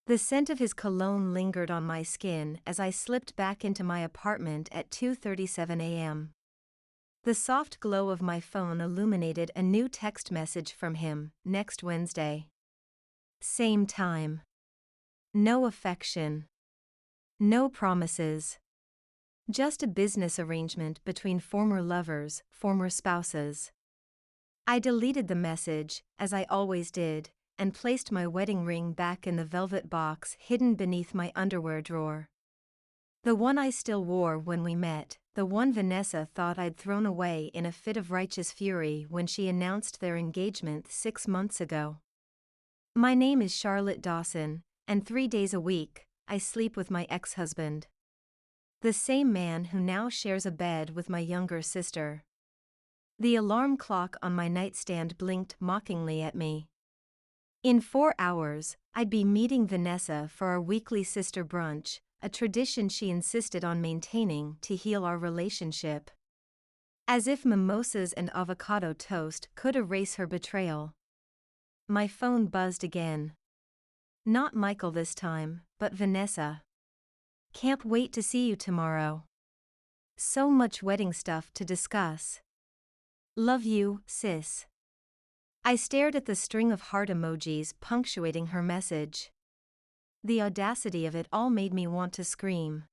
The scent of his cologne lingered on my skin as I slipped back into my apartment at 2:37 a.m. The soft glow of my phone illuminated a new text message from him: next Wednesday. Same time. No affection. No promises. Just a business arrangement between former lovers, former spouses. I deleted the message, as I always did, and placed my wedding ring back in the velvet box hidden beneath my underwear drawer. The one I still wore when we met, the one Vanessa thought I'd thrown away in a fit of righteous fury when she announced their engagement 6 months ago. My name is Charlotte Dawson, and 3 days a week, I sleep with my ex-husband. The same man who now shares a bed with my younger sister. The alarm clock on my nightstand blinked mockingly at me. In 4 hours, I'd be meeting Vanessa for our weekly sister brunch, a tradition she insisted on maintaining to heal our relationship. As if mimosas and avocado toast could erase her betrayal. My phone buzzed again. Not Michael this time, but Vanessa. Can't wait to see you tomorrow. So much wedding stuff to discuss. Love you, sis. I stared at the string of heart emojis punctuating her message. The audacity of it all made me want to scream.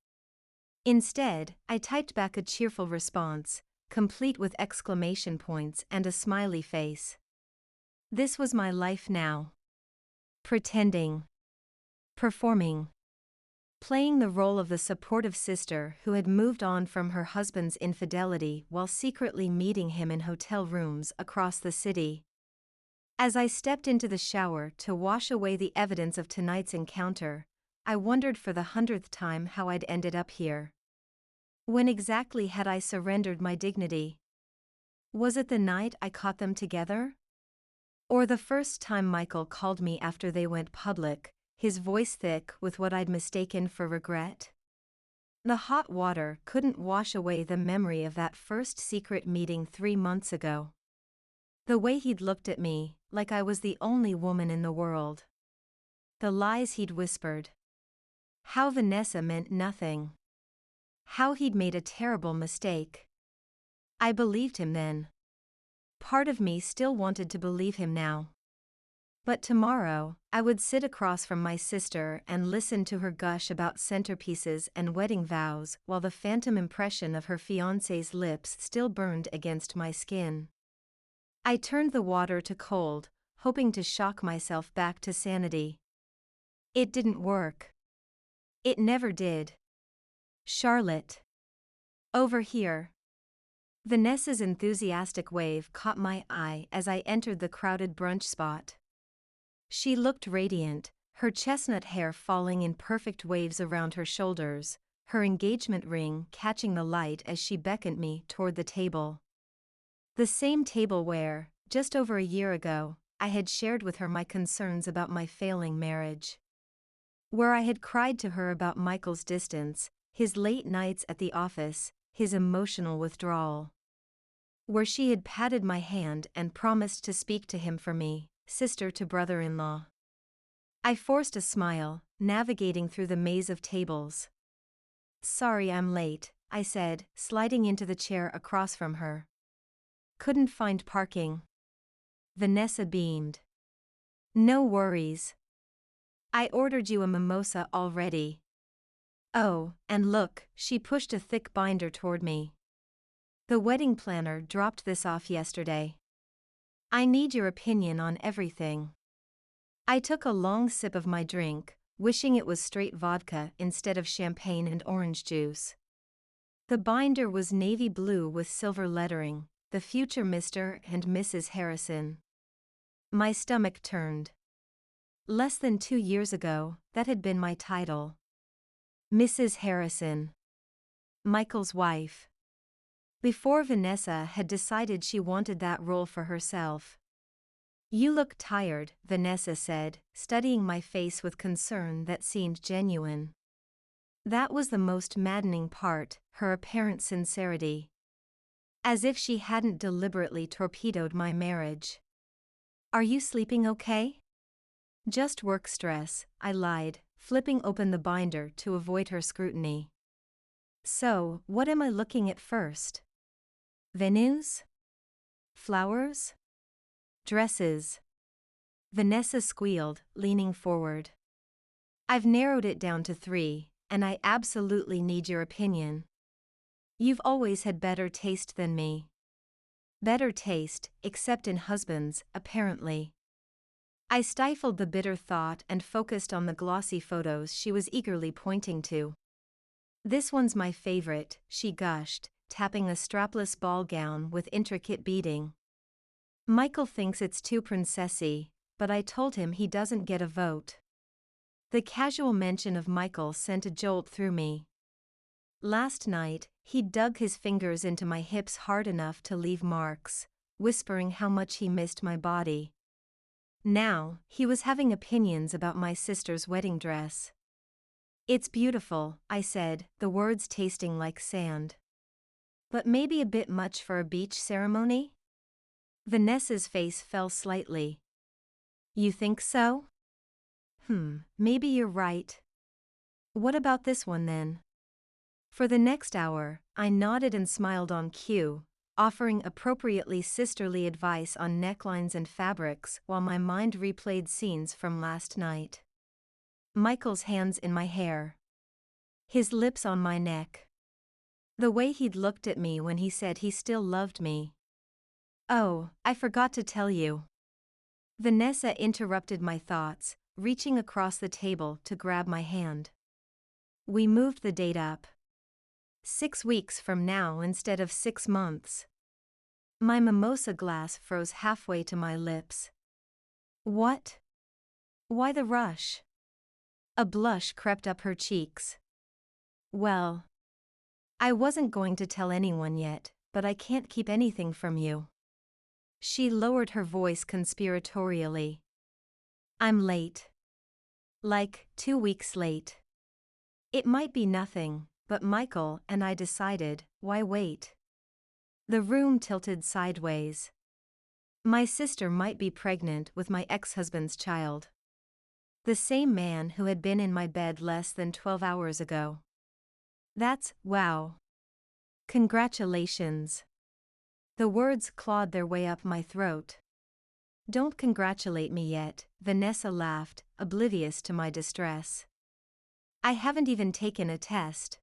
Instead, I typed back a cheerful response, complete with exclamation points and a smiley face. This was my life now. Pretending. Performing. Playing the role of the supportive sister who had moved on from her husband's infidelity while secretly meeting him in hotel rooms across the city. As I stepped into the shower to wash away the evidence of tonight's encounter, I wondered for the 100th time how I'd ended up here. When exactly had I surrendered my dignity? Was it the night I caught them together? Or the first time Michael called me after they went public, his voice thick with what I'd mistaken for regret? The hot water couldn't wash away the memory of that first secret meeting 3 months ago. The way he'd looked at me, like I was the only woman in the world. The lies he'd whispered. How Vanessa meant nothing. How he'd made a terrible mistake. I believed him then. Part of me still wanted to believe him now. But tomorrow, I would sit across from my sister and listen to her gush about centerpieces and wedding vows while the phantom impression of her fiancé's lips still burned against my skin. I turned the water to cold, hoping to shock myself back to sanity. It didn't work. It never did. Charlotte. Over here. Vanessa's enthusiastic wave caught my eye as I entered the crowded brunch spot. She looked radiant, her chestnut hair falling in perfect waves around her shoulders, her engagement ring catching the light as she beckoned me toward the table. The same table where, just over a year ago, I had shared with her my concerns about my failing marriage. Where I had cried to her about Michael's distance, his late nights at the office, his emotional withdrawal. Where she had patted my hand and promised to speak to him for me, sister to brother-in-law. I forced a smile, navigating through the maze of tables. Sorry I'm late, I said, sliding into the chair across from her. Couldn't find parking. Vanessa beamed. No worries. I ordered you a mimosa already. Oh, and look, she pushed a thick binder toward me. The wedding planner dropped this off yesterday. I need your opinion on everything. I took a long sip of my drink, wishing it was straight vodka instead of champagne and orange juice. The binder was navy blue with silver lettering, the future Mr. and Mrs. Harrison. My stomach turned. Less than 2 years ago, that had been my title. Mrs. Harrison. Michael's wife. Before Vanessa had decided she wanted that role for herself. You look tired, Vanessa said, studying my face with concern that seemed genuine. That was the most maddening part, her apparent sincerity. As if she hadn't deliberately torpedoed my marriage. Are you sleeping okay? Just work stress, I lied, flipping open the binder to avoid her scrutiny. So, what am I looking at first? Venues? Flowers? Dresses? Vanessa squealed, leaning forward. I've narrowed it down to 3, and I absolutely need your opinion. You've always had better taste than me. Better taste, except in husbands, apparently. I stifled the bitter thought and focused on the glossy photos she was eagerly pointing to. This one's my favorite, she gushed, tapping a strapless ball gown with intricate beading. Michael thinks it's too princessy, but I told him he doesn't get a vote. The casual mention of Michael sent a jolt through me. Last night, he dug his fingers into my hips hard enough to leave marks, whispering how much he missed my body. Now, he was having opinions about my sister's wedding dress. It's beautiful, I said, the words tasting like sand. But maybe a bit much for a beach ceremony? Vanessa's face fell slightly. You think so? Maybe you're right. What about this one then? For the next hour, I nodded and smiled on cue, offering appropriately sisterly advice on necklines and fabrics while my mind replayed scenes from last night. Michael's hands in my hair. His lips on my neck. The way he'd looked at me when he said he still loved me. Oh, I forgot to tell you. Vanessa interrupted my thoughts, reaching across the table to grab my hand. We moved the date up. 6 weeks from now instead of 6 months. My mimosa glass froze halfway to my lips. What? Why the rush? A blush crept up her cheeks. Well, I wasn't going to tell anyone yet, but I can't keep anything from you. She lowered her voice conspiratorially. I'm late. Like, 2 weeks late. It might be nothing, but Michael and I decided, why wait? The room tilted sideways. My sister might be pregnant with my ex-husband's child. The same man who had been in my bed less than 12 hours ago. That's, wow. Congratulations. The words clawed their way up my throat. Don't congratulate me yet, Vanessa laughed, oblivious to my distress. I haven't even taken a test.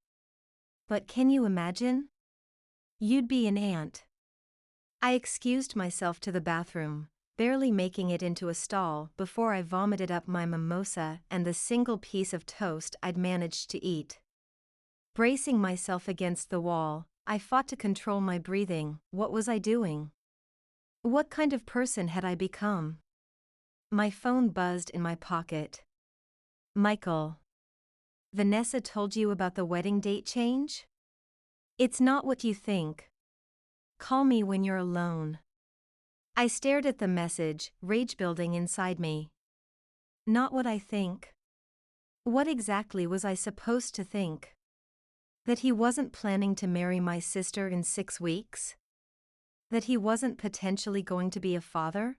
But can you imagine? You'd be an aunt. I excused myself to the bathroom, barely making it into a stall before I vomited up my mimosa and the single piece of toast I'd managed to eat. Bracing myself against the wall, I fought to control my breathing. What was I doing? What kind of person had I become? My phone buzzed in my pocket. Michael. Vanessa told you about the wedding date change? It's not what you think. Call me when you're alone. I stared at the message, rage building inside me. Not what I think. What exactly was I supposed to think? That he wasn't planning to marry my sister in 6 weeks? That he wasn't potentially going to be a father?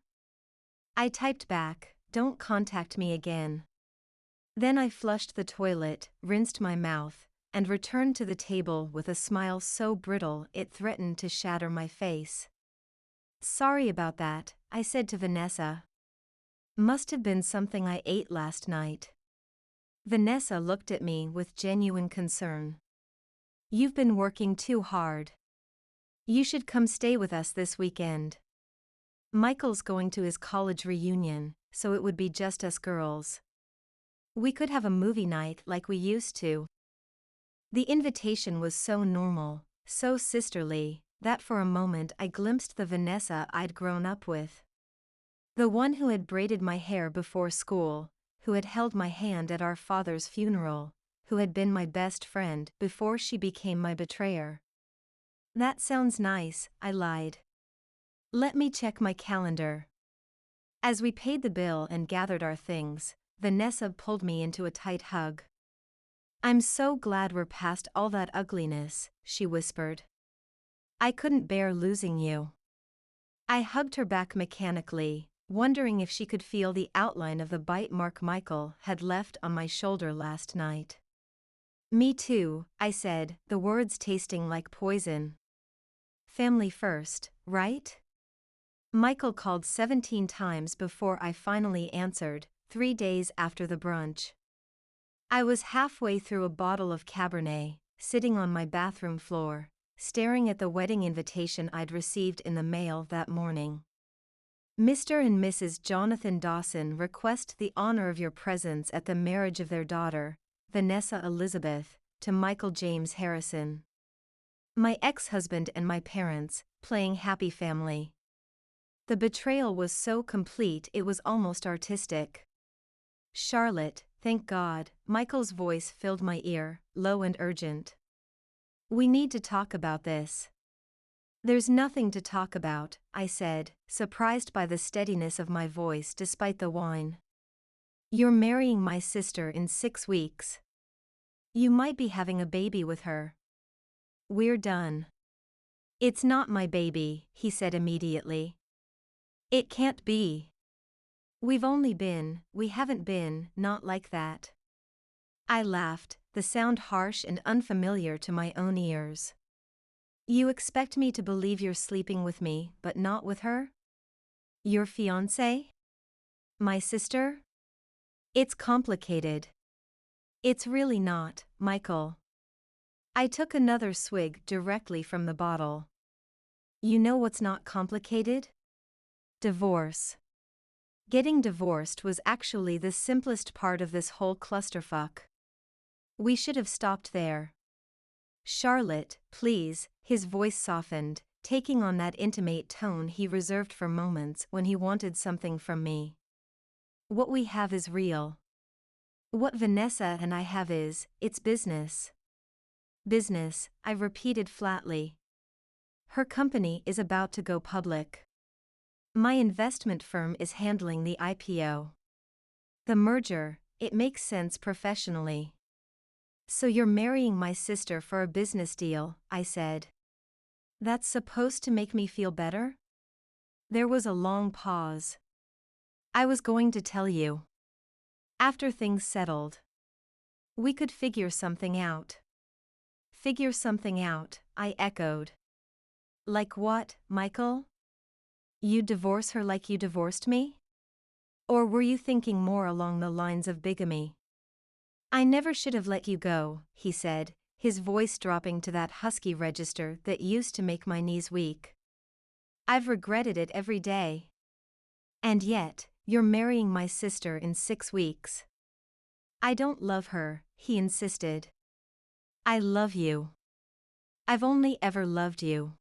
I typed back, don't contact me again. Then I flushed the toilet, rinsed my mouth, and returned to the table with a smile so brittle it threatened to shatter my face. Sorry about that, I said to Vanessa. Must have been something I ate last night. Vanessa looked at me with genuine concern. You've been working too hard. You should come stay with us this weekend. Michael's going to his college reunion, so it would be just us girls. We could have a movie night like we used to. The invitation was so normal, so sisterly, that for a moment I glimpsed the Vanessa I'd grown up with. The one who had braided my hair before school, who had held my hand at our father's funeral, who had been my best friend before she became my betrayer. That sounds nice, I lied. Let me check my calendar. As we paid the bill and gathered our things, Vanessa pulled me into a tight hug. I'm so glad we're past all that ugliness, she whispered. I couldn't bear losing you. I hugged her back mechanically, wondering if she could feel the outline of the bite mark Michael had left on my shoulder last night. Me too, I said, the words tasting like poison. Family first, right? Michael called 17 times before I finally answered, 3 days after the brunch. I was halfway through a bottle of Cabernet, sitting on my bathroom floor, staring at the wedding invitation I'd received in the mail that morning. Mr. and Mrs. Jonathan Dawson request the honor of your presence at the marriage of their daughter, Vanessa Elizabeth, to Michael James Harrison. My ex-husband and my parents, playing happy family. The betrayal was so complete it was almost artistic. Charlotte, thank God, Michael's voice filled my ear, low and urgent. We need to talk about this. There's nothing to talk about, I said, surprised by the steadiness of my voice despite the whine. You're marrying my sister in 6 weeks. You might be having a baby with her. We're done. It's not my baby, he said immediately. It can't be. We haven't been, not like that. I laughed, the sound harsh and unfamiliar to my own ears. You expect me to believe you're sleeping with me, but not with her? Your fiancé? My sister? It's complicated. It's really not, Michael. I took another swig directly from the bottle. You know what's not complicated? Divorce. Getting divorced was actually the simplest part of this whole clusterfuck. We should have stopped there. Charlotte, please, his voice softened, taking on that intimate tone he reserved for moments when he wanted something from me. What we have is real. What Vanessa and I have it's business. Business, I repeated flatly. Her company is about to go public. My investment firm is handling the IPO. The merger, it makes sense professionally. So you're marrying my sister for a business deal, I said. That's supposed to make me feel better? There was a long pause. I was going to tell you. After things settled. We could figure something out. Figure something out, I echoed. Like what, Michael? You'd divorce her like you divorced me? Or were you thinking more along the lines of bigamy? I never should have let you go, he said, his voice dropping to that husky register that used to make my knees weak. I've regretted it every day. And yet, you're marrying my sister in 6 weeks. I don't love her, he insisted. I love you. I've only ever loved you.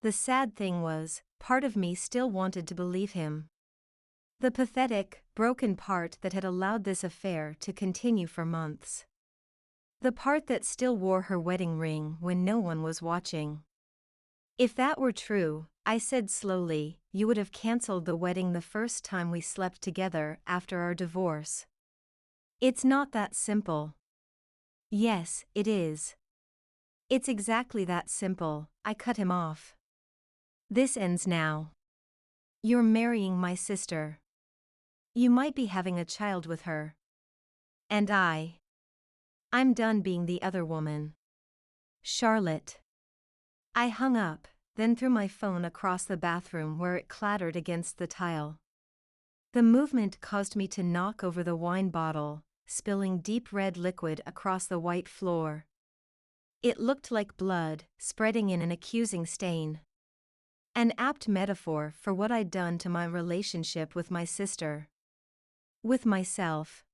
The sad thing was, part of me still wanted to believe him. The pathetic, broken part that had allowed this affair to continue for months. The part that still wore her wedding ring when no one was watching. If that were true, I said slowly, you would have cancelled the wedding the first time we slept together after our divorce. It's not that simple. Yes, it is. It's exactly that simple, I cut him off. This ends now. You're marrying my sister. You might be having a child with her. And I'm done being the other woman. Charlotte. I hung up, then threw my phone across the bathroom where it clattered against the tile. The movement caused me to knock over the wine bottle, spilling deep red liquid across the white floor. It looked like blood, spreading in an accusing stain. An apt metaphor for what I'd done to my relationship with my sister. With myself.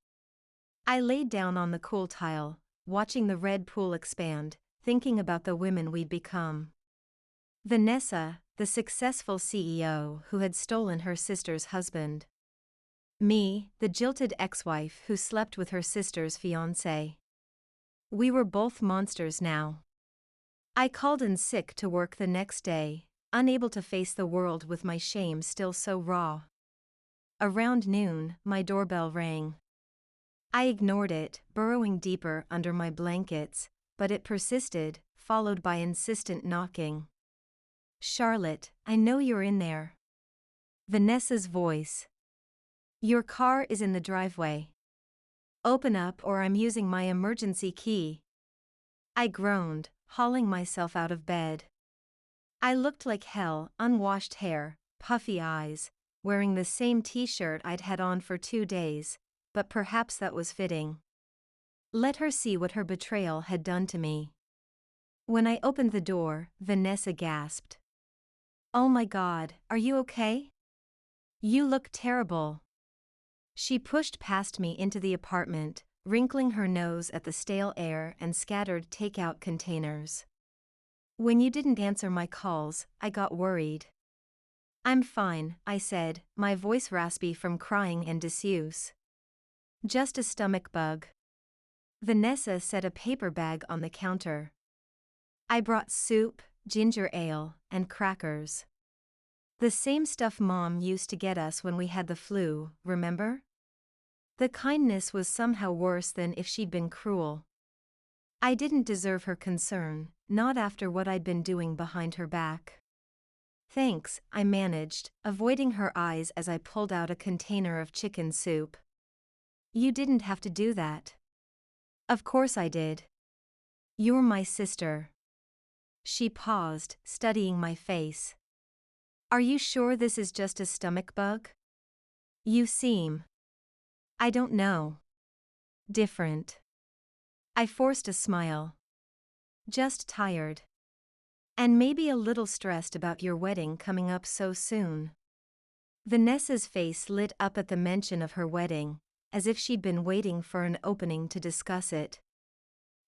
I laid down on the cool tile, watching the red pool expand, thinking about the women we'd become. Vanessa, the successful CEO who had stolen her sister's husband. Me, the jilted ex-wife who slept with her sister's fiancé. We were both monsters now. I called in sick to work the next day, unable to face the world with my shame still so raw. Around noon, my doorbell rang. I ignored it, burrowing deeper under my blankets, but it persisted, followed by insistent knocking. Charlotte, I know you're in there. Vanessa's voice. Your car is in the driveway. Open up or I'm using my emergency key. I groaned, hauling myself out of bed. I looked like hell, unwashed hair, puffy eyes, wearing the same t-shirt I'd had on for 2 days, but perhaps that was fitting. Let her see what her betrayal had done to me. When I opened the door, Vanessa gasped. Oh my God, are you okay? You look terrible. She pushed past me into the apartment, wrinkling her nose at the stale air and scattered takeout containers. When you didn't answer my calls, I got worried. I'm fine, I said, my voice raspy from crying and disuse. Just a stomach bug. Vanessa set a paper bag on the counter. I brought soup, ginger ale, and crackers. The same stuff Mom used to get us when we had the flu, remember? The kindness was somehow worse than if she'd been cruel. I didn't deserve her concern, not after what I'd been doing behind her back. Thanks, I managed, avoiding her eyes as I pulled out a container of chicken soup. You didn't have to do that. Of course I did. You're my sister. She paused, studying my face. Are you sure this is just a stomach bug? You seem. I don't know. Different. I forced a smile. Just tired. And maybe a little stressed about your wedding coming up so soon. Vanessa's face lit up at the mention of her wedding, as if she'd been waiting for an opening to discuss it.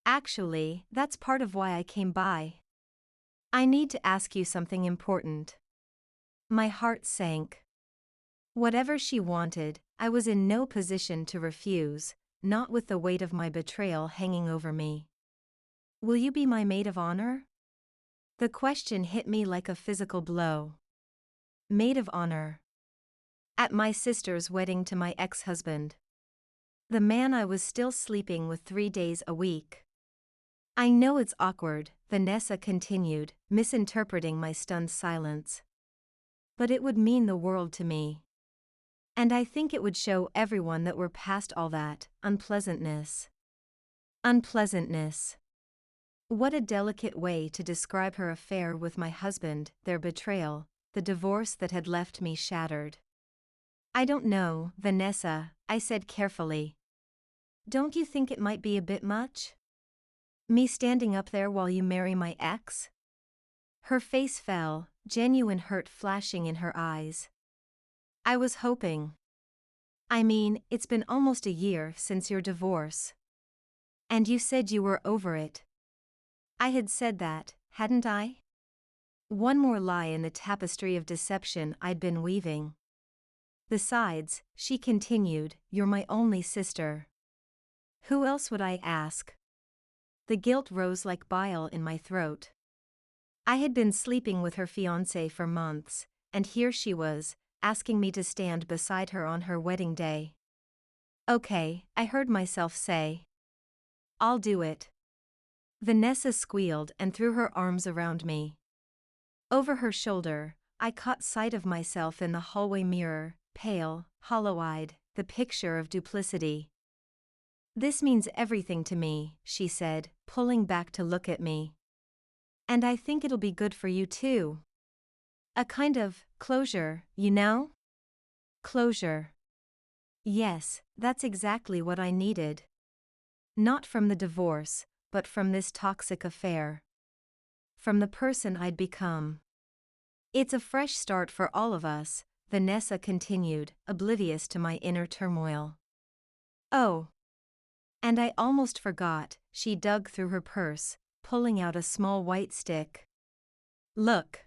Actually, that's part of why I came by. I need to ask you something important. My heart sank. Whatever she wanted, I was in no position to refuse, not with the weight of my betrayal hanging over me. Will you be my maid of honor? The question hit me like a physical blow. Maid of honor. At my sister's wedding to my ex-husband. The man I was still sleeping with 3 days a week. I know it's awkward, Vanessa continued, misinterpreting my stunned silence. But it would mean the world to me. And I think it would show everyone that we're past all that unpleasantness. Unpleasantness. What a delicate way to describe her affair with my husband, their betrayal, the divorce that had left me shattered. I don't know, Vanessa, I said carefully. Don't you think it might be a bit much? Me standing up there while you marry my ex? Her face fell, genuine hurt flashing in her eyes. I was hoping. I mean, it's been almost a year since your divorce. And you said you were over it. I had said that, hadn't I? One more lie in the tapestry of deception I'd been weaving. Besides, she continued, you're my only sister. Who else would I ask? The guilt rose like bile in my throat. I had been sleeping with her fiancé for months, and here she was, asking me to stand beside her on her wedding day. Okay, I heard myself say. I'll do it. Vanessa squealed and threw her arms around me. Over her shoulder, I caught sight of myself in the hallway mirror, pale, hollow-eyed, the picture of duplicity. This means everything to me, she said, pulling back to look at me. And I think it'll be good for you too. A kind of closure, you know? Closure. Yes, that's exactly what I needed. Not from the divorce, but from this toxic affair. From the person I'd become. It's a fresh start for all of us, Vanessa continued, oblivious to my inner turmoil. Oh. And I almost forgot, she dug through her purse, pulling out a small white stick. Look.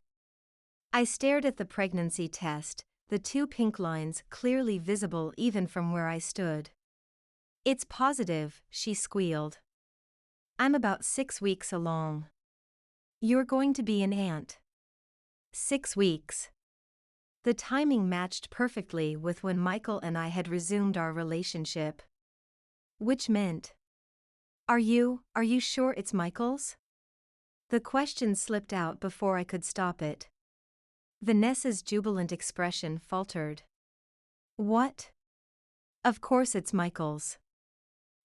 I stared at the pregnancy test, the 2 pink lines clearly visible even from where I stood. It's positive, she squealed. I'm about 6 weeks along. You're going to be an aunt. 6 weeks. The timing matched perfectly with when Michael and I had resumed our relationship. Which meant, Are you sure it's Michael's? The question slipped out before I could stop it. Vanessa's jubilant expression faltered. What? Of course it's Michael's.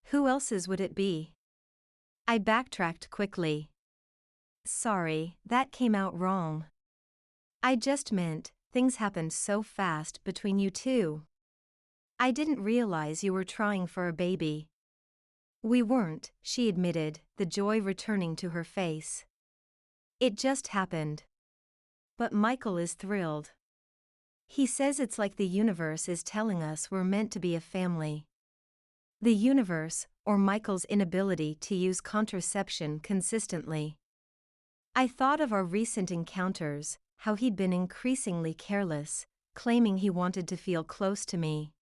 Who else's would it be? I backtracked quickly. Sorry, that came out wrong. I just meant, things happened so fast between you two. I didn't realize you were trying for a baby. We weren't, she admitted, the joy returning to her face. It just happened. But Michael is thrilled. He says it's like the universe is telling us we're meant to be a family. The universe, or Michael's inability to use contraception consistently. I thought of our recent encounters, how he'd been increasingly careless, claiming he wanted to feel close to me.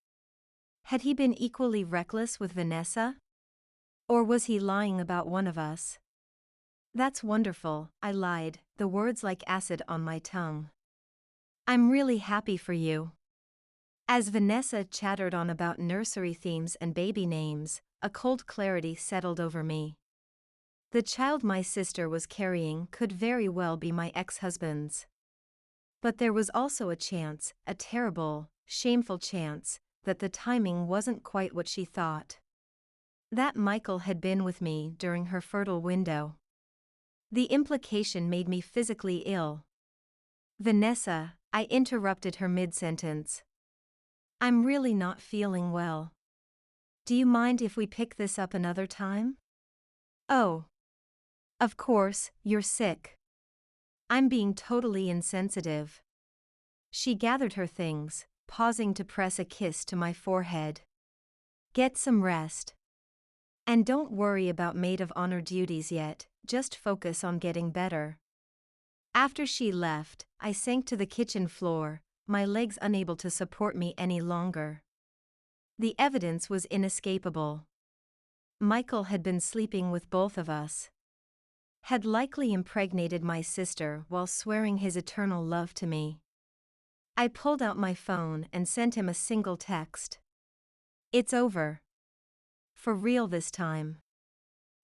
Had he been equally reckless with Vanessa? Or was he lying about one of us? That's wonderful, I lied, the words like acid on my tongue. I'm really happy for you. As Vanessa chattered on about nursery themes and baby names, a cold clarity settled over me. The child my sister was carrying could very well be my ex-husband's. But there was also a chance, a terrible, shameful chance, that the timing wasn't quite what she thought. That Michael had been with me during her fertile window. The implication made me physically ill. Vanessa, I interrupted her mid-sentence. I'm really not feeling well. Do you mind if we pick this up another time? Oh. Of course, you're sick. I'm being totally insensitive. She gathered her things, pausing to press a kiss to my forehead. Get some rest. And don't worry about maid of honor duties yet, just focus on getting better. After she left, I sank to the kitchen floor, my legs unable to support me any longer. The evidence was inescapable. Michael had been sleeping with both of us. Had likely impregnated my sister while swearing his eternal love to me. I pulled out my phone and sent him a single text. It's over. For real this time.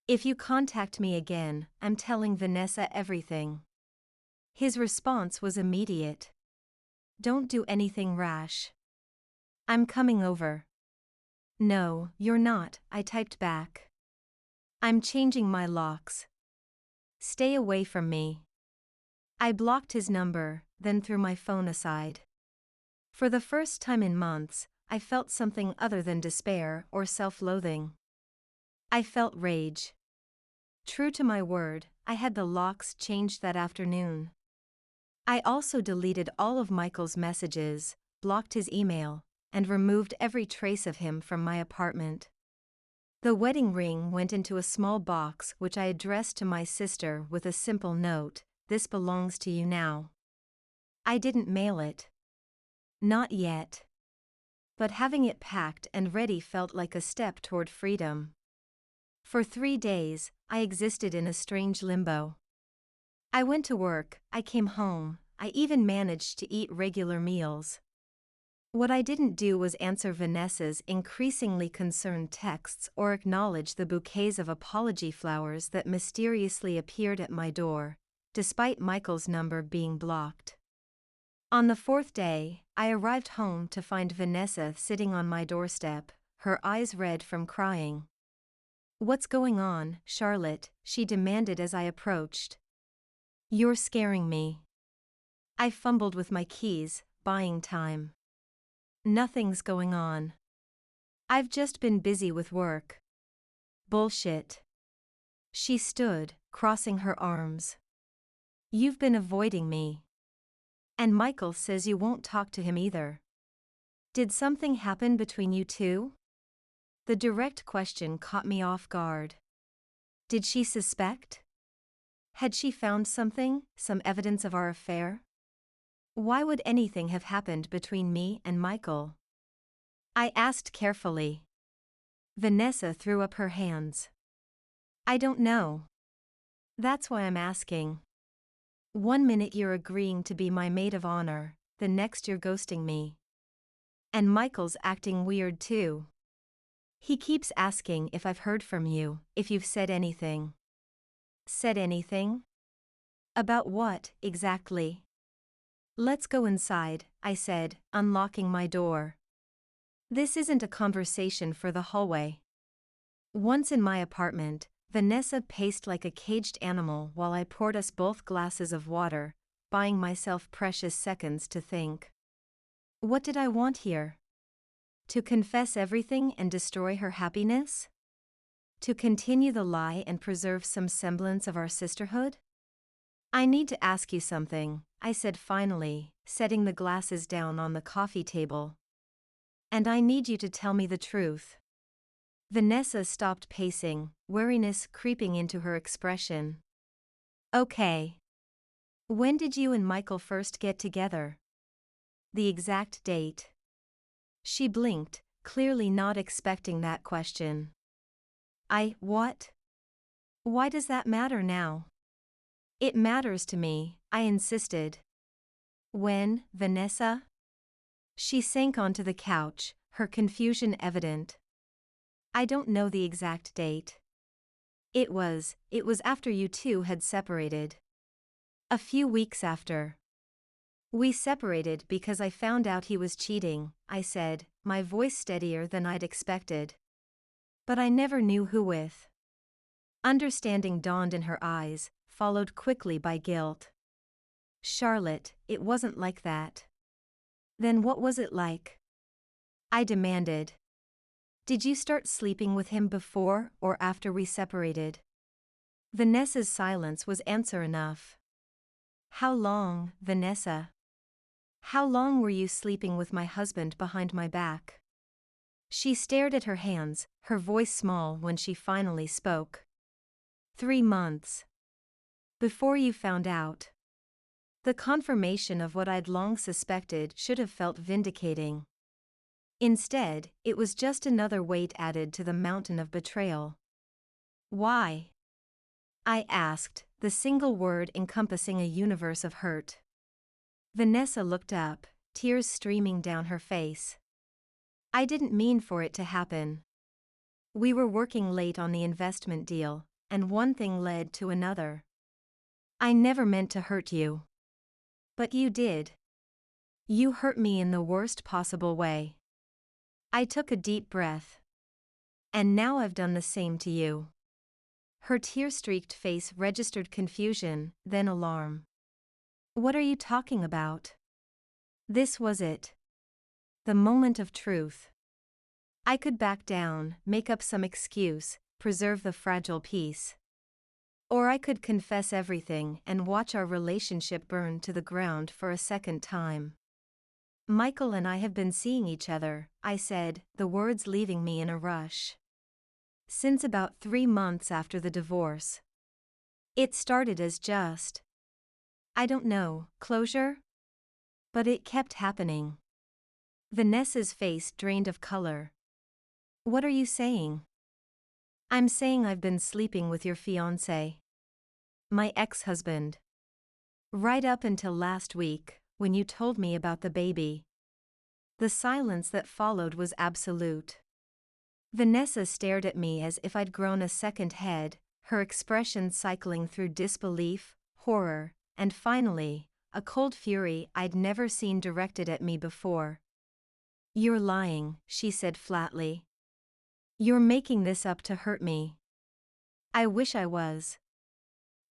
If you contact me again, I'm telling Vanessa everything. His response was immediate. Don't do anything rash. I'm coming over. No, you're not, I typed back. I'm changing my locks. Stay away from me. I blocked his number, then threw my phone aside. For the first time in months, I felt something other than despair or self-loathing. I felt rage. True to my word, I had the locks changed that afternoon. I also deleted all of Michael's messages, blocked his email, and removed every trace of him from my apartment. The wedding ring went into a small box which I addressed to my sister with a simple note, "This belongs to you now." I didn't mail it. Not yet. But having it packed and ready felt like a step toward freedom. For 3 days, I existed in a strange limbo. I went to work, I came home, I even managed to eat regular meals. What I didn't do was answer Vanessa's increasingly concerned texts or acknowledge the bouquets of apology flowers that mysteriously appeared at my door, despite Michael's number being blocked. On the 4th day, I arrived home to find Vanessa sitting on my doorstep, her eyes red from crying. "What's going on, Charlotte?" she demanded as I approached. "You're scaring me." I fumbled with my keys, buying time. "Nothing's going on. I've just been busy with work." "Bullshit." She stood, crossing her arms. "You've been avoiding me. And Michael says you won't talk to him either. Did something happen between you two?" The direct question caught me off guard. Did she suspect? Had she found something, some evidence of our affair? Why would anything have happened between me and Michael? I asked carefully. Vanessa threw up her hands. "I don't know. That's why I'm asking. One minute you're agreeing to be my maid of honor, the next you're ghosting me. And Michael's acting weird too. He keeps asking if I've heard from you, if you've said anything." "Said anything? About what, exactly?" Let's go inside, I said, unlocking my door. This isn't a conversation for the hallway. Once in my apartment, Vanessa paced like a caged animal while I poured us both glasses of water, buying myself precious seconds to think. What did I want here? To confess everything and destroy her happiness? To continue the lie and preserve some semblance of our sisterhood? I need to ask you something, I said finally, setting the glasses down on the coffee table. And I need you to tell me the truth. Vanessa stopped pacing, wariness creeping into her expression. Okay. When did you and Michael first get together? The exact date. She blinked, clearly not expecting that question. What? Why does that matter now? It matters to me, I insisted. When, Vanessa? She sank onto the couch, her confusion evident. I don't know the exact date. It was after you two had separated. A few weeks after. We separated because I found out he was cheating, I said, my voice steadier than I'd expected. But I never knew who with. Understanding dawned in her eyes, followed quickly by guilt. Charlotte, it wasn't like that. Then what was it like? I demanded. Did you start sleeping with him before or after we separated? Vanessa's silence was answer enough. How long, Vanessa? How long were you sleeping with my husband behind my back? She stared at her hands, her voice small when she finally spoke. 3 months. Before you found out. The confirmation of what I'd long suspected should have felt vindicating. Instead, it was just another weight added to the mountain of betrayal. Why? I asked, the single word encompassing a universe of hurt. Vanessa looked up, tears streaming down her face. I didn't mean for it to happen. We were working late on the investment deal, and one thing led to another. I never meant to hurt you. But you did. You hurt me in the worst possible way. I took a deep breath. And now I've done the same to you. Her tear-streaked face registered confusion, then alarm. What are you talking about? This was it. The moment of truth. I could back down, make up some excuse, preserve the fragile peace. Or I could confess everything and watch our relationship burn to the ground for a second time. Michael and I have been seeing each other, I said, the words leaving me in a rush. Since about 3 months after the divorce. It started as just, I don't know, closure? But it kept happening. Vanessa's face drained of color. What are you saying? I'm saying I've been sleeping with your fiancé. My ex-husband. Right up until last week, when you told me about the baby. The silence that followed was absolute. Vanessa stared at me as if I'd grown a second head, her expression cycling through disbelief, horror, and finally, a cold fury I'd never seen directed at me before. You're lying, she said flatly. You're making this up to hurt me. I wish I was.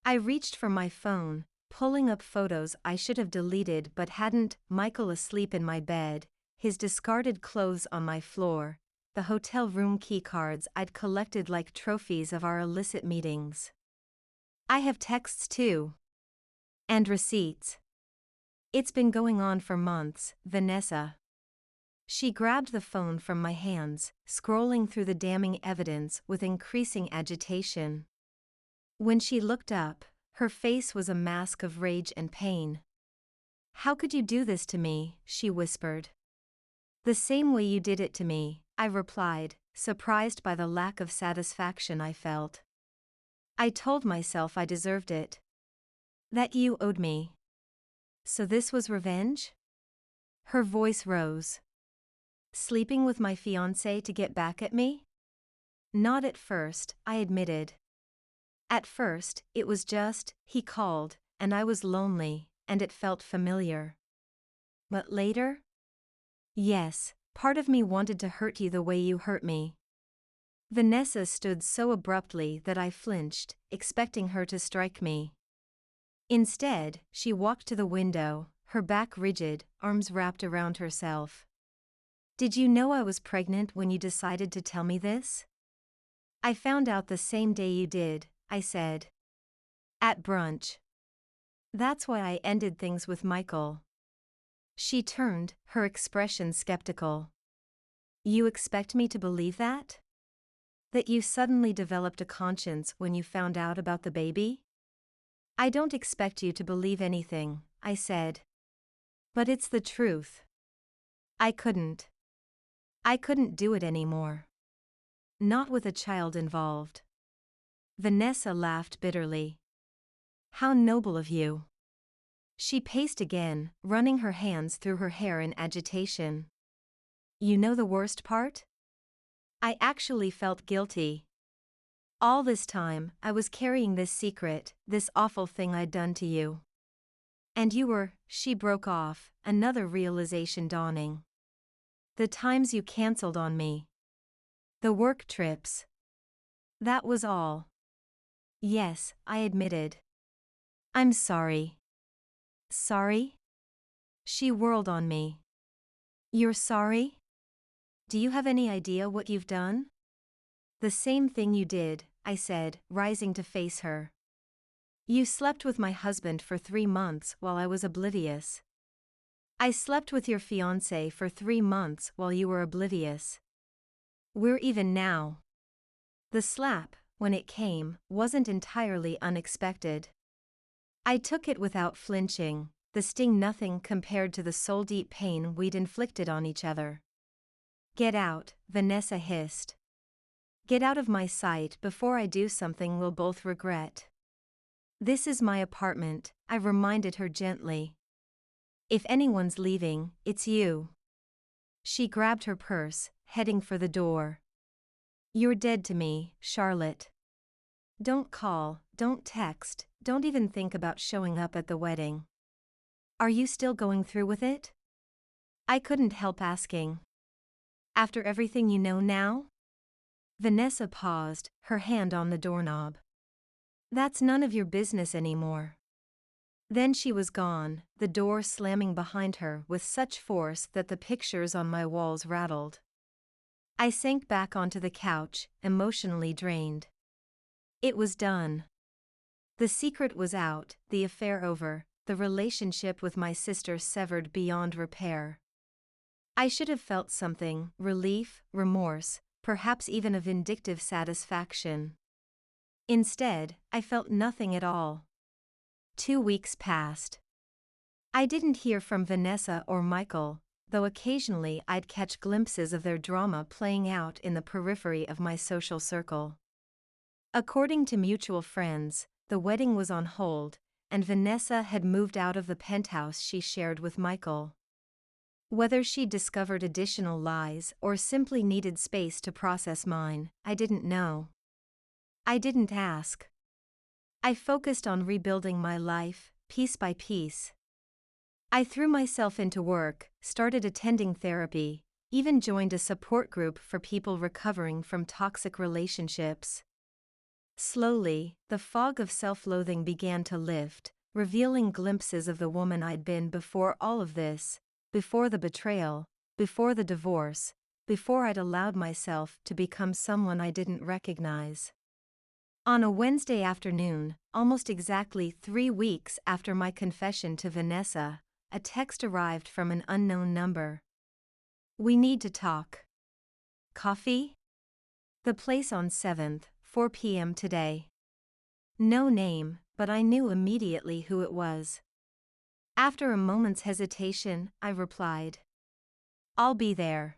I reached for my phone, pulling up photos I should have deleted but hadn't, Michael asleep in my bed, his discarded clothes on my floor, the hotel room keycards I'd collected like trophies of our illicit meetings. I have texts too. And receipts. It's been going on for months, Vanessa. She grabbed the phone from my hands, scrolling through the damning evidence with increasing agitation. When she looked up, her face was a mask of rage and pain. How could you do this to me? She whispered. The same way you did it to me, I replied, surprised by the lack of satisfaction I felt. I told myself I deserved it. That you owed me. So this was revenge? Her voice rose. Sleeping with my fiancé to get back at me? Not at first, I admitted. At first, it was just, he called, and I was lonely, and it felt familiar. But later? Yes, part of me wanted to hurt you the way you hurt me. Vanessa stood so abruptly that I flinched, expecting her to strike me. Instead, she walked to the window, her back rigid, arms wrapped around herself. Did you know I was pregnant when you decided to tell me this? I found out the same day you did, I said. At brunch. That's why I ended things with Michael. She turned, her expression skeptical. You expect me to believe that? That you suddenly developed a conscience when you found out about the baby? I don't expect you to believe anything, I said. But it's the truth. I couldn't do it anymore. Not with a child involved. Vanessa laughed bitterly. How noble of you. She paced again, running her hands through her hair in agitation. You know the worst part? I actually felt guilty. All this time, I was carrying this secret, this awful thing I'd done to you. And you were, she broke off, another realization dawning. The times you canceled on me. The work trips. That was all. Yes, I admitted. I'm sorry. Sorry? She whirled on me. You're sorry? Do you have any idea what you've done? The same thing you did, I said, rising to face her. You slept with my husband for 3 months while I was oblivious. I slept with your fiancé for 3 months while you were oblivious. We're even now. The slap, when it came, wasn't entirely unexpected. I took it without flinching, the sting nothing compared to the soul-deep pain we'd inflicted on each other. Get out, Vanessa hissed. Get out of my sight before I do something we'll both regret. This is my apartment, I reminded her gently. If anyone's leaving, it's you. She grabbed her purse, heading for the door. You're dead to me, Charlotte. Don't call, don't text, don't even think about showing up at the wedding. Are you still going through with it? I couldn't help asking. After everything you know now? Vanessa paused, her hand on the doorknob. That's none of your business anymore. Then she was gone, the door slamming behind her with such force that the pictures on my walls rattled. I sank back onto the couch, emotionally drained. It was done. The secret was out, the affair over, the relationship with my sister severed beyond repair. I should have felt something, relief, remorse, perhaps even a vindictive satisfaction. Instead, I felt nothing at all. 2 weeks passed. I didn't hear from Vanessa or Michael, though occasionally I'd catch glimpses of their drama playing out in the periphery of my social circle. According to mutual friends, the wedding was on hold, and Vanessa had moved out of the penthouse she shared with Michael. Whether she discovered additional lies or simply needed space to process mine, I didn't know. I didn't ask. I focused on rebuilding my life, piece by piece. I threw myself into work, started attending therapy, even joined a support group for people recovering from toxic relationships. Slowly, the fog of self-loathing began to lift, revealing glimpses of the woman I'd been before all of this, before the betrayal, before the divorce, before I'd allowed myself to become someone I didn't recognize. On a Wednesday afternoon, almost exactly 3 weeks after my confession to Vanessa, a text arrived from an unknown number. We need to talk. Coffee? The place on 7th, 4 p.m. today. No name, but I knew immediately who it was. After a moment's hesitation, I replied. I'll be there.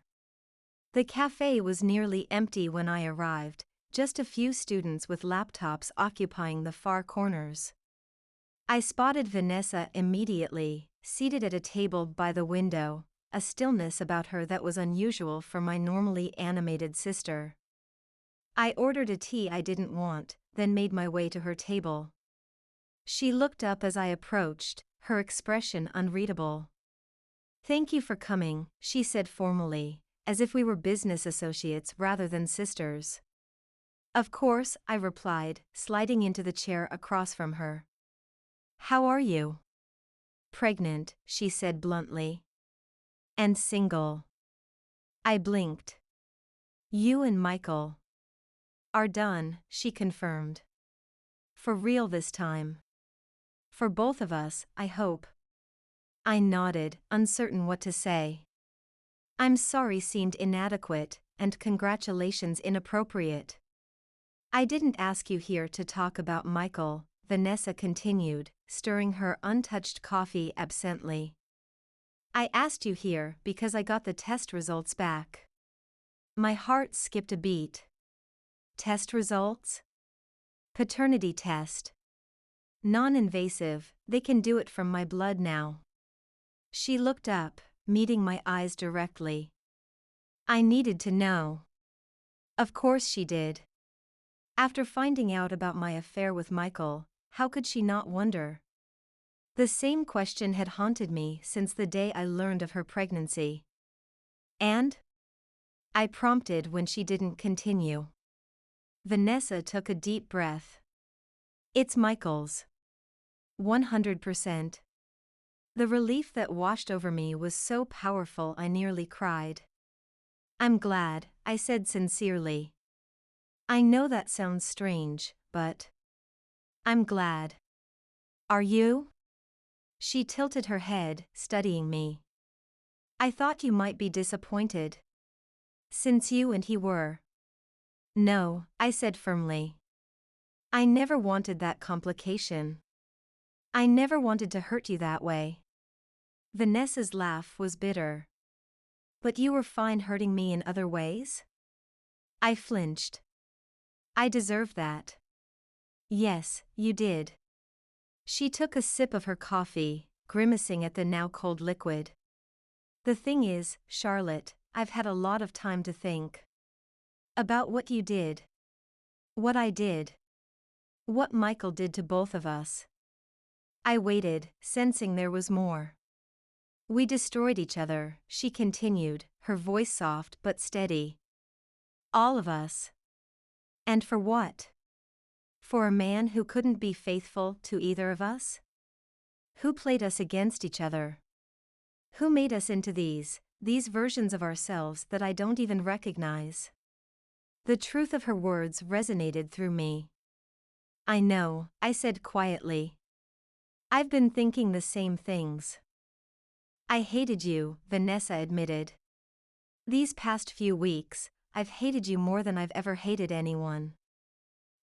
The cafe was nearly empty when I arrived, just a few students with laptops occupying the far corners. I spotted Vanessa immediately, seated at a table by the window, a stillness about her that was unusual for my normally animated sister. I ordered a tea I didn't want, then made my way to her table. She looked up as I approached, her expression unreadable. Thank you for coming, she said formally, as if we were business associates rather than sisters. Of course, I replied, sliding into the chair across from her. How are you? Pregnant, she said bluntly. And single. I blinked. You and Michael are done, she confirmed. For real this time. For both of us, I hope. I nodded, uncertain what to say. I'm sorry seemed inadequate, and congratulations inappropriate. I didn't ask you here to talk about Michael, Vanessa continued, stirring her untouched coffee absently. I asked you here because I got the test results back. My heart skipped a beat. Test results? Paternity test. Non-invasive, they can do it from my blood now. She looked up, meeting my eyes directly. I needed to know. Of course she did. After finding out about my affair with Michael, how could she not wonder? The same question had haunted me since the day I learned of her pregnancy. And? I prompted when she didn't continue. Vanessa took a deep breath. It's Michael's. 100%. The relief that washed over me was so powerful I nearly cried. I'm glad, I said sincerely. I know that sounds strange, but I'm glad. Are you? She tilted her head, studying me. I thought you might be disappointed. Since you and he were. No, I said firmly. I never wanted that complication. I never wanted to hurt you that way. Vanessa's laugh was bitter. But you were fine hurting me in other ways? I flinched. I deserve that. Yes, you did. She took a sip of her coffee, grimacing at the now cold liquid. The thing is, Charlotte, I've had a lot of time to think. About what you did. What I did. What Michael did to both of us. I waited, sensing there was more. We destroyed each other, she continued, her voice soft but steady. All of us. And for what? For a man who couldn't be faithful to either of us? Who played us against each other? Who made us into these versions of ourselves that I don't even recognize? The truth of her words resonated through me. I know, I said quietly. I've been thinking the same things. I hated you, Vanessa admitted. These past few weeks, I've hated you more than I've ever hated anyone.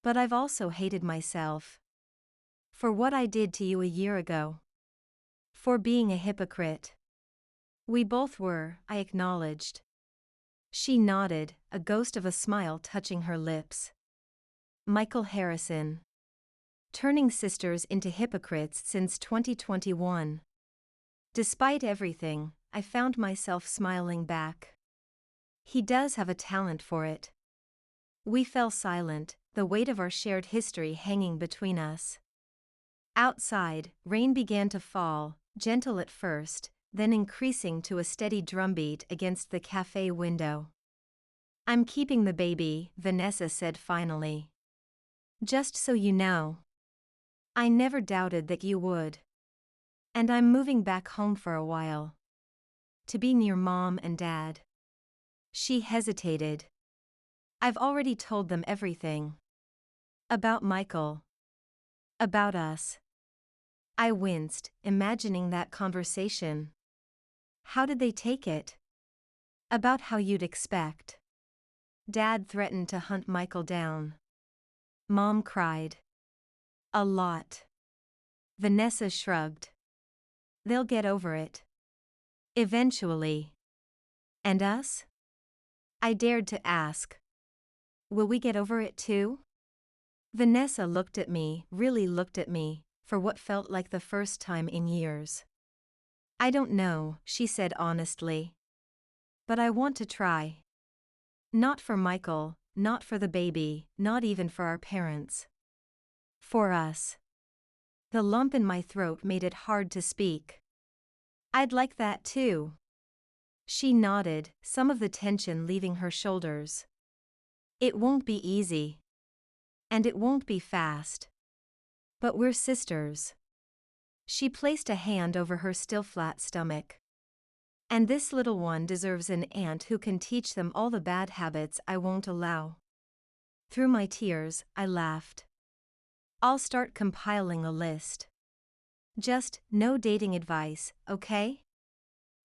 But I've also hated myself. For what I did to you a year ago. For being a hypocrite. We both were, I acknowledged. She nodded, a ghost of a smile touching her lips. Michael Harrison. Turning sisters into hypocrites since 2021. Despite everything, I found myself smiling back. He does have a talent for it. We fell silent, the weight of our shared history hanging between us. Outside, rain began to fall, gentle at first, then increasing to a steady drumbeat against the cafe window. I'm keeping the baby, Vanessa said finally. Just so you know. I never doubted that you would. And I'm moving back home for a while. To be near Mom and Dad. She hesitated. I've already told them everything. About Michael. About us. I winced, imagining that conversation. How did they take it? About how you'd expect. Dad threatened to hunt Michael down. Mom cried. A lot. Vanessa shrugged. They'll get over it. Eventually. And us? I dared to ask. Will we get over it too? Vanessa looked at me, really looked at me, for what felt like the first time in years. I don't know, she said honestly. But I want to try. Not for Michael, not for the baby, not even for our parents. For us. The lump in my throat made it hard to speak. I'd like that too. She nodded, some of the tension leaving her shoulders. It won't be easy. And it won't be fast. But we're sisters. She placed a hand over her still flat stomach. And this little one deserves an aunt who can teach them all the bad habits I won't allow. Through my tears, I laughed. I'll start compiling a list. Just, no dating advice, okay?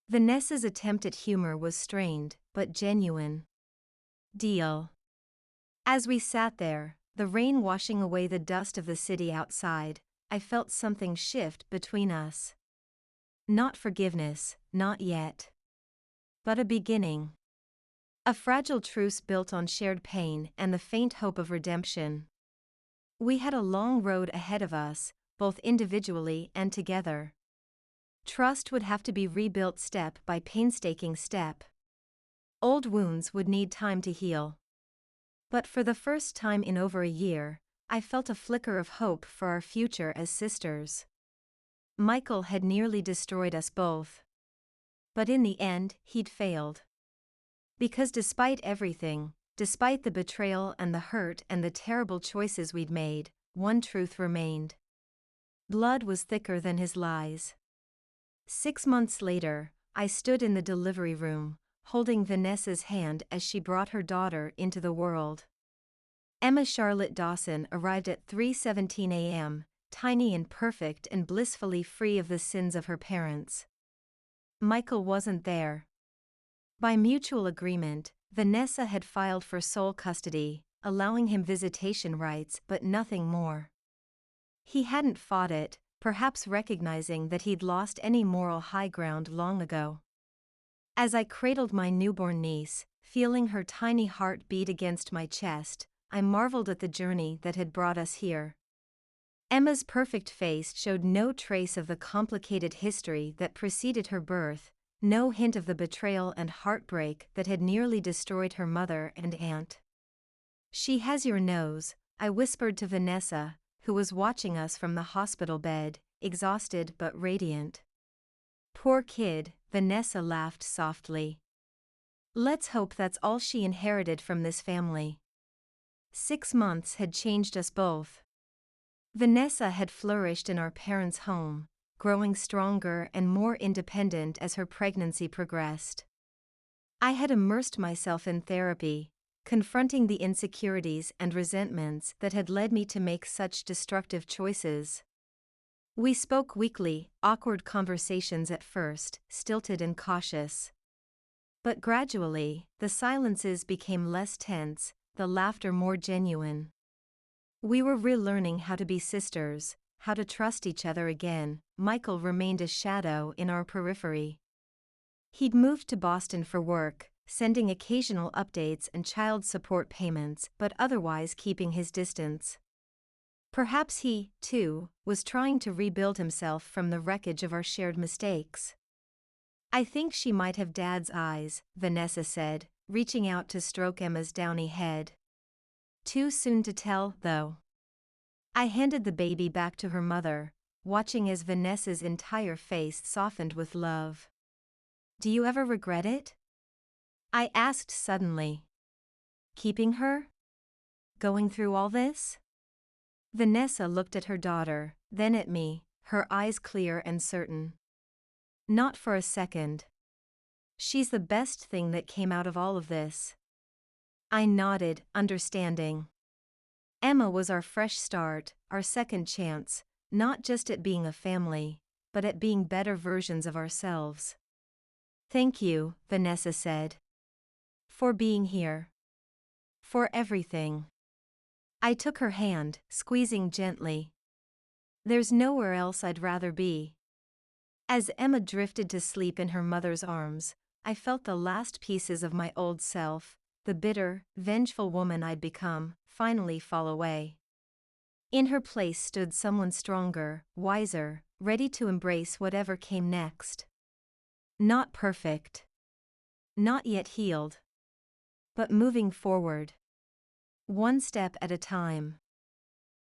Vanessa's attempt at humor was strained, but genuine. Deal. As we sat there, the rain washing away the dust of the city outside, I felt something shift between us. Not forgiveness, not yet. But a beginning. A fragile truce built on shared pain and the faint hope of redemption. We had a long road ahead of us, both individually and together. Trust would have to be rebuilt step by painstaking step. Old wounds would need time to heal. But for the first time in over a year, I felt a flicker of hope for our future as sisters. Michael had nearly destroyed us both. But in the end, he'd failed. Because despite everything, despite the betrayal and the hurt and the terrible choices we'd made, one truth remained. Blood was thicker than his lies. 6 months later, I stood in the delivery room, holding Vanessa's hand as she brought her daughter into the world. Emma Charlotte Dawson arrived at 3:17 a.m., tiny and perfect and blissfully free of the sins of her parents. Michael wasn't there. By mutual agreement, Vanessa had filed for sole custody, allowing him visitation rights but nothing more. He hadn't fought it, perhaps recognizing that he'd lost any moral high ground long ago. As I cradled my newborn niece, feeling her tiny heart beat against my chest, I marveled at the journey that had brought us here. Emma's perfect face showed no trace of the complicated history that preceded her birth, no hint of the betrayal and heartbreak that had nearly destroyed her mother and aunt. "She has your nose," I whispered to Vanessa, who was watching us from the hospital bed, exhausted but radiant. "Poor kid," Vanessa laughed softly. "Let's hope that's all she inherited from this family." 6 months had changed us both. Vanessa had flourished in our parents' home, growing stronger and more independent as her pregnancy progressed. I had immersed myself in therapy, confronting the insecurities and resentments that had led me to make such destructive choices. We spoke weekly, awkward conversations at first, stilted and cautious. But gradually, the silences became less tense, the laughter more genuine. We were relearning how to be sisters, how to trust each other again. Michael remained a shadow in our periphery. He'd moved to Boston for work, sending occasional updates and child support payments but otherwise keeping his distance. Perhaps he, too, was trying to rebuild himself from the wreckage of our shared mistakes. "I think she might have Dad's eyes," Vanessa said, reaching out to stroke Emma's downy head. "Too soon to tell, though." I handed the baby back to her mother, watching as Vanessa's entire face softened with love. "Do you ever regret it?" I asked suddenly. "Keeping her? Going through all this?" Vanessa looked at her daughter, then at me, her eyes clear and certain. "Not for a second. She's the best thing that came out of all of this." I nodded, understanding. Emma was our fresh start, our second chance, not just at being a family, but at being better versions of ourselves. "Thank you," Vanessa said. "For being here. For everything." I took her hand, squeezing gently. "There's nowhere else I'd rather be." As Emma drifted to sleep in her mother's arms, I felt the last pieces of my old self, the bitter, vengeful woman I'd become, finally fall away. In her place stood someone stronger, wiser, ready to embrace whatever came next. Not perfect. Not yet healed. But moving forward. One step at a time.